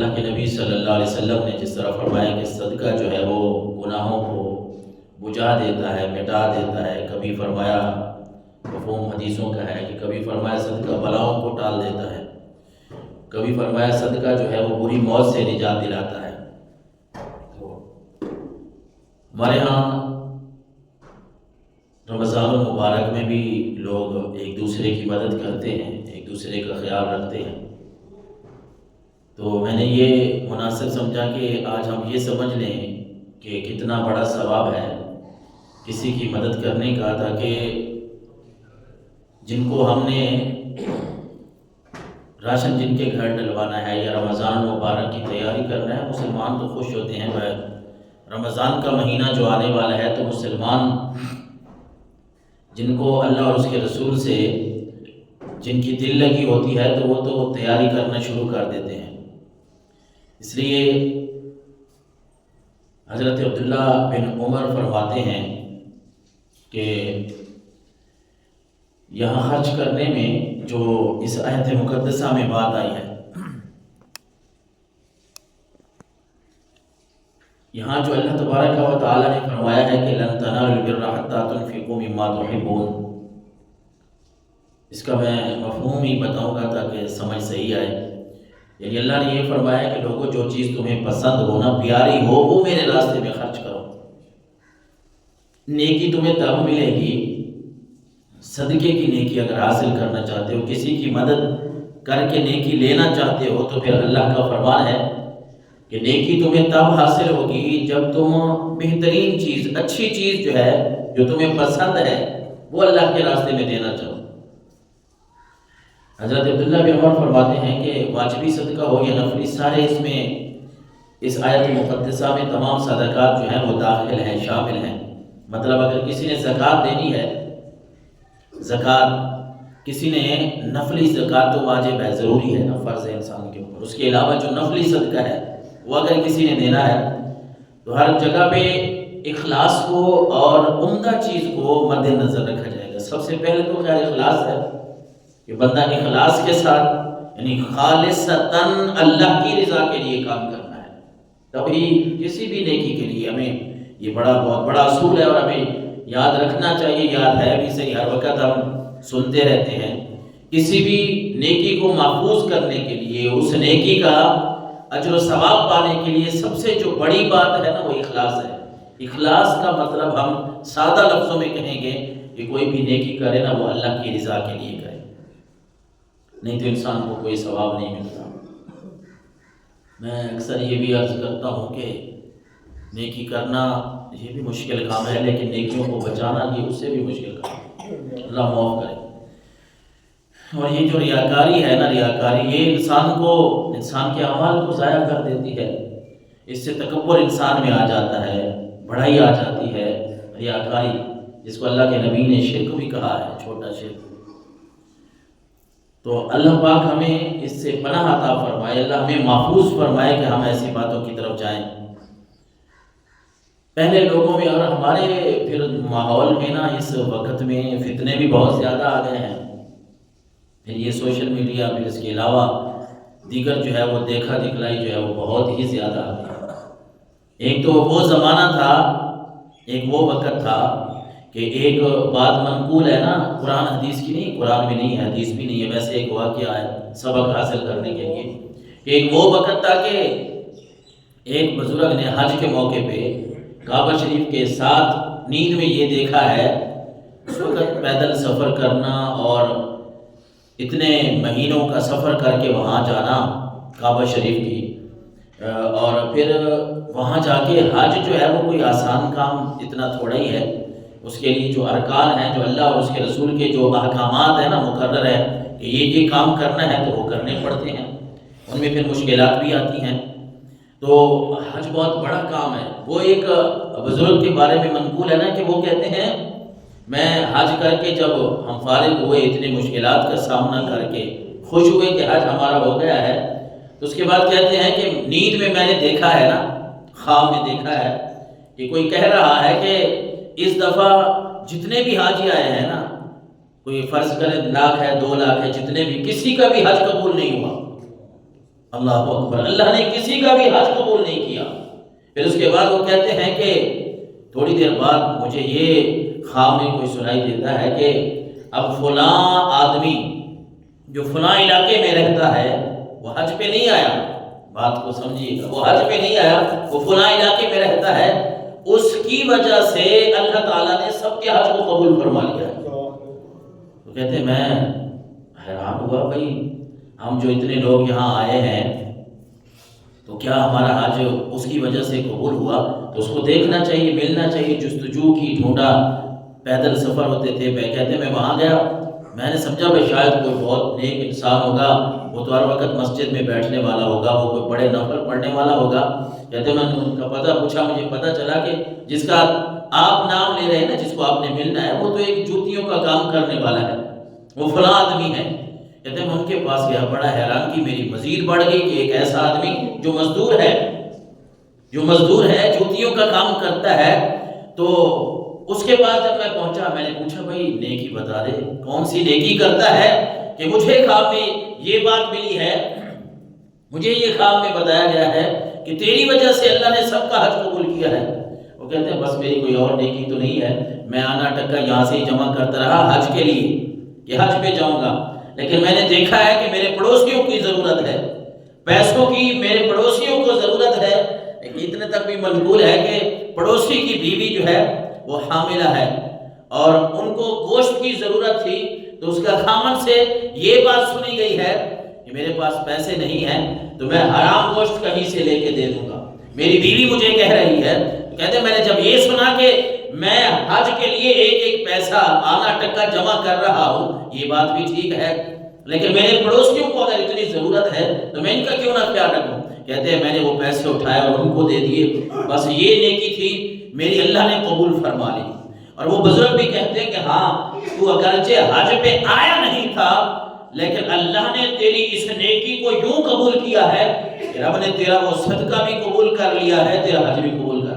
اللہ کے نبی صلی اللہ علیہ وسلم نے جس طرح فرمایا کہ صدقہ جو ہے وہ گناہوں کو بجھا دیتا ہے، مٹا دیتا ہے، کبھی فرمایا مفہوم حدیثوں کا ہے کہ کبھی فرمایا صدقہ بلاؤں کو ٹال دیتا ہے، کبھی فرمایا صدقہ جو ہے وہ بری موت سے نجات دلاتا ہے۔ تو ہمارے ہاں رمضان المبارک میں بھی لوگ ایک دوسرے کی مدد کرتے ہیں، ایک دوسرے کا خیال رکھتے ہیں۔ تو میں نے یہ مناسب سمجھا کہ آج ہم یہ سمجھ لیں کہ کتنا بڑا ثواب ہے کسی کی مدد کرنے کا، تاکہ جن کو ہم نے راشن جن کے گھر ڈلوانا ہے یا رمضان المبارک کی تیاری کرنا ہے، مسلمان تو خوش ہوتے ہیں بھائی رمضان کا مہینہ جو آنے والا ہے، تو مسلمان جن کو اللہ اور اس کے رسول سے جن کی دل لگی ہوتی ہے تو وہ تو تیاری کرنا شروع کر دیتے ہیں۔ اس لیے حضرت عبداللہ بن عمر فرماتے ہیں کہ یہاں خرچ کرنے میں جو اس آیت مقدسہ میں بات آئی ہے، یہاں جو اللہ تبارک و تعالی نے فرمایا ہے کہ لن تنالوا البر حتى تنفقوا مما تحبون، اس کا میں مفہوم ہی بتاؤں گا تاکہ سمجھ صحیح آئے۔ یعنی اللہ نے یہ فرمایا کہ لوگوں جو چیز تمہیں پسند ہو نا، پیاری ہو، وہ میرے راستے میں خرچ کرو۔ نیکی تمہیں تب ملے گی، صدقے کی نیکی اگر حاصل کرنا چاہتے ہو، کسی کی مدد کر کے نیکی لینا چاہتے ہو، تو پھر اللہ کا فرمان ہے کہ نیکی تمہیں تب حاصل ہوگی جب تم بہترین چیز، اچھی چیز جو ہے، جو تمہیں پسند ہے، وہ اللہ کے راستے میں دینا چاہو۔ حضرت عبداللہ بن عمر فرماتے ہیں کہ واجبی صدقہ ہو یا نفلی، سارے اس آیت مقدسہ میں تمام صدقات جو ہیں وہ داخل ہیں، شامل ہیں۔ مطلب اگر کسی نے زکوٰۃ دینی ہے، زکوٰۃ کسی نے نفلی زکوٰۃ تو واجب ہے، ضروری ہے نا، فرض ہے انسان کے اوپر۔ اس کے علاوہ جو نفلی صدقہ ہے وہ اگر کسی نے دینا ہے تو ہر جگہ پہ اخلاص کو اور عمدہ چیز کو مد نظر رکھا جائے گا۔ سب سے پہلے تو خیر اخلاص ہے کہ بندہ اخلاص کے ساتھ، یعنی خالصتاً اللہ کی رضا کے لیے کام کرنا ہے، تبھی کسی بھی نیکی کے لیے ہمیں یہ بہت بڑا اصول ہے، اور ہمیں یاد رکھنا چاہیے، یاد ہے بھی صحیح، ہر وقت ہم سنتے رہتے ہیں۔ کسی بھی نیکی کو محفوظ کرنے کے لیے، اس نیکی کا اجر و ثواب پانے کے لیے سب سے جو بڑی بات ہے نا، وہ اخلاص ہے۔ اخلاص کا مطلب ہم سادہ لفظوں میں کہیں گے کہ کوئی بھی نیکی کرے نا، وہ اللہ کی رضا کے لیے کرے، نہیں تو انسان کو کوئی ثواب نہیں ملتا۔ میں اکثر یہ بھی عرض کرتا ہوں کہ نیکی کرنا یہ بھی مشکل کام ہے، لیکن نیکیوں کو بچانا یہ اس سے بھی مشکل کام ہے، اللہ معاف کرے۔ اور یہ جو ریاکاری ہے نا، ریاکاری یہ انسان کے اعمال کو ضائع کر دیتی ہے، اس سے تکبر انسان میں آ جاتا ہے، بڑائی آ جاتی ہے۔ ریاکاری جس کو اللہ کے نبی نے شرک بھی کہا ہے، چھوٹا شرک۔ تو اللہ پاک ہمیں اس سے پناہ عطا فرمائے، اللہ ہمیں محفوظ فرمائے کہ ہم ایسی باتوں کی طرف جائیں۔ پہلے لوگوں میں اور ہمارے پھر ماحول میں نا، اس وقت میں فتنے بھی بہت زیادہ آ گئے ہیں، پھر یہ سوشل میڈیا، پھر اس کے علاوہ دیگر جو ہے وہ دیکھا دکھلائی جو ہے وہ بہت ہی زیادہ آ گئی۔ ایک تو وہ زمانہ تھا، ایک وہ وقت تھا کہ ایک بات منقول ہے نا، قرآن حدیث کی نہیں، قرآن میں نہیں ہے، حدیث بھی نہیں ہے، ویسے ایک واقعہ ہے سبق حاصل کرنے کے لیے، کہ ایک وہ وقت تھا کہ ایک بزرگ نے حج کے موقع پہ کعبہ شریف کے ساتھ نیند میں یہ دیکھا ہے، اس وقت پیدل سفر کرنا اور اتنے مہینوں کا سفر کر کے وہاں جانا کعبہ شریف کی، اور پھر وہاں جا کے حج جو ہے وہ کوئی آسان کام اتنا تھوڑا ہی ہے، اس کے لیے جو ارکان ہیں، جو اللہ اور اس کے رسول کے جو احکامات ہیں نا، مقرر ہے کہ یہ کام کرنا ہے تو وہ کرنے پڑتے ہیں، ان میں پھر مشکلات بھی آتی ہیں۔ تو حج بہت بڑا کام ہے۔ وہ ایک بزرگ کے بارے میں منقول ہے نا کہ وہ کہتے ہیں میں حج کر کے جب ہم فارغ ہوئے، اتنے مشکلات کا سامنا کر کے خوش ہوئے کہ حج ہمارا ہو گیا ہے، تو اس کے بعد کہتے ہیں کہ نیند میں میں نے دیکھا ہے نا، خواب میں دیکھا ہے کہ کوئی کہہ رہا ہے کہ اس دفعہ جتنے بھی حاجی آئے ہیں نا، کوئی فرض کرے 1 لاکھ ہے، 2 لاکھ ہے، جتنے بھی، کسی کا بھی حج قبول نہیں ہوا۔ اللہ اکبر، اللہ نے کسی کا بھی حج قبول نہیں کیا۔ پھر اس کے بعد وہ کہتے ہیں کہ تھوڑی دیر بعد مجھے یہ خواب میں کوئی سنائی دیتا ہے کہ اب فلاں آدمی جو فلاں علاقے میں رہتا ہے وہ حج پہ نہیں آیا، بات کو سمجھیے گا، وہ حج پہ نہیں آیا، وہ فلاں علاقے میں رہتا ہے، اس کی وجہ سے اللہ تعالیٰ نے سب کے حج کو قبول فرما لیا ہے۔ تو کہتے ہیں میں حیران ہوا، بھائی ہم جو اتنے لوگ یہاں آئے ہیں تو کیا ہمارا حج اس کی وجہ سے قبول ہوا؟ تو اس کو دیکھنا چاہیے، ملنا چاہیے، جستجو کی، ڈھونڈا، پیدل سفر ہوتے تھے۔ کہتے میں وہاں گیا، میں نے سمجھا بھائی شاید کوئی بہت نیک انسان ہوگا، وہ تو ہر وقت مسجد میں بیٹھنے والا ہوگا، وہ کوئی بڑے نفل پڑھنے والا ہوگا۔ کہتے میں نے ان کا پتہ پوچھا، مجھے پتہ چلا کہ جس کا آپ نام لے رہے ہیں نا، جس کو آپ نے ملنا ہے، وہ تو ایک جوتیوں کا کام کرنے والا ہے، وہ فلاں آدمی ہے۔ کہتے میں ان کے پاس گیا، بڑا حیران کی میری مزید بڑھ گئی کہ ایک ایسا آدمی جو مزدور ہے، جوتیوں کا کام کرتا ہے۔ تو اس کے بعد جب میں پہنچا، میں نے پوچھا بھائی نیکی بتا دے، کون سی نیکی کرتا ہے کہ مجھے خواب میں یہ بات ملی ہے، مجھے یہ خواب میں بتایا گیا ہے کہ تیری وجہ سے اللہ نے سب کا حج قبول کیا ہے۔ وہ کہتے ہیں بس میری کوئی اور نیکی تو نہیں ہے، میں آنا ٹکا یہاں سے ہی جمع کرتا رہا حج کے لیے کہ حج پہ جاؤں گا، لیکن میں نے دیکھا ہے کہ میرے پڑوسیوں کی ضرورت ہے، پیسوں کی میرے پڑوسیوں کو ضرورت ہے۔ اتنے تک بھی منقول ہے کہ پڑوسی کی بیوی جو ہے وہ حاملہ ہے اور ان کو گوشت کی ضرورت تھی، تو اس کا خامن سے یہ بات سنی گئی ہے کہ میرے پاس پیسے نہیں ہیں تو میں حرام گوشت کہیں سے لے کے دے دوں گا۔ میری بیوی مجھے کہہ رہی ہے، کہتے ہیں میں نے جب یہ سنا کہ میں حج کے لیے ایک ایک پیسہ آنا ٹکا جمع کر رہا ہوں، یہ بات بھی ٹھیک ہے، لیکن میرے پڑوسیوں کو اگر اتنی ضرورت ہے تو میں ان کا کیوں نہ خیال رکھوں۔ کہتے ہیں میں نے وہ پیسے اٹھائے اور ان کو دے دیے، بس یہ نیکی تھی میری، اللہ نے قبول فرما لی۔ اور وہ بزرگ بھی کہتے ہیں کہ ہاں تو اگرچہ حج پہ آیا نہیں تھا، لیکن اللہ نے تیری اس نیکی کو یوں قبول کیا ہے کہ رب نے تیرا وہ صدقہ بھی قبول کر لیا ہے، تیرا حج بھی قبول کر